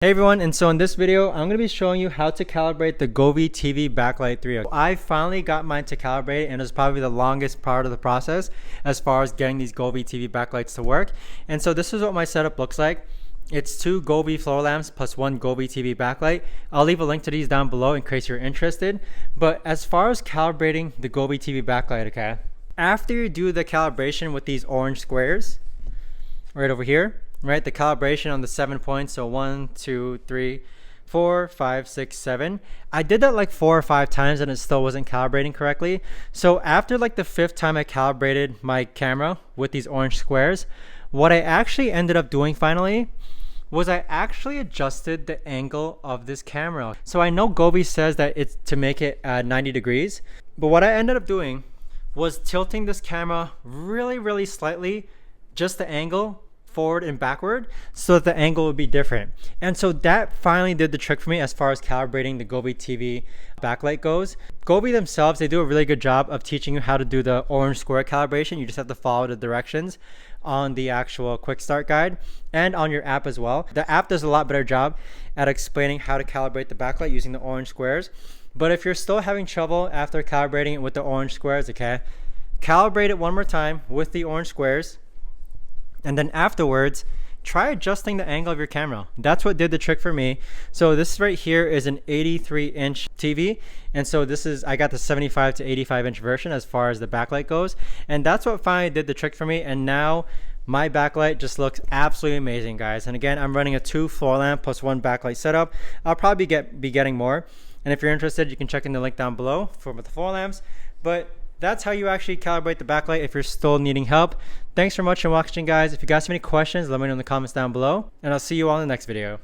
Hey everyone, and so in this video, I'm going to be showing you how to calibrate the Govee TV Backlight 3. I finally got mine to calibrate, and it was probably the longest part of the process as far as getting these Govee TV backlights to work. And so this is what my setup looks like. It's 2 Govee floor lamps plus 1 Govee TV backlight. I'll leave a link to these down below in case you're interested. But as far as calibrating the Govee TV backlight, okay, after you do the calibration with these orange squares right over here, right, the calibration on the 7 points, so 1 2 3 4 5 6 7, I did that like 4 or 5 times and it still wasn't calibrating correctly. So after like the 5th time I calibrated my camera with these orange squares, what I actually ended up doing finally was I actually adjusted the angle of this camera. So I know Govee says that it's to make it 90 degrees, but what I ended up doing was tilting this camera really slightly, just the angle forward and backward, so that the angle would be different. And so that finally did the trick for me as far as calibrating the Govee TV backlight goes. Govee themselves, they do a really good job of teaching you how to do the orange square calibration. You just have to follow the directions on the actual quick start guide and on your app as well. The app does a lot better job at explaining how to calibrate the backlight using the orange squares. But if you're still having trouble after calibrating it with the orange squares, okay, calibrate it one more time with the orange squares. And then afterwards, try adjusting the angle of your camera. That's what did the trick for me. So this right here is an 83-inch TV. And so this is, I got the 75 to 85-inch version as far as the backlight goes. And that's what finally did the trick for me. And now my backlight just looks absolutely amazing, guys. And again, I'm running a 2 floor lamp plus 1 backlight setup. I'll probably be getting more. And if you're interested, you can check in the link down below for the floor lamps. But that's how you actually calibrate the backlight if you're still needing help. Thanks for much for watching, guys. If you guys have any questions, let me know in the comments down below, and I'll see you all in the next video.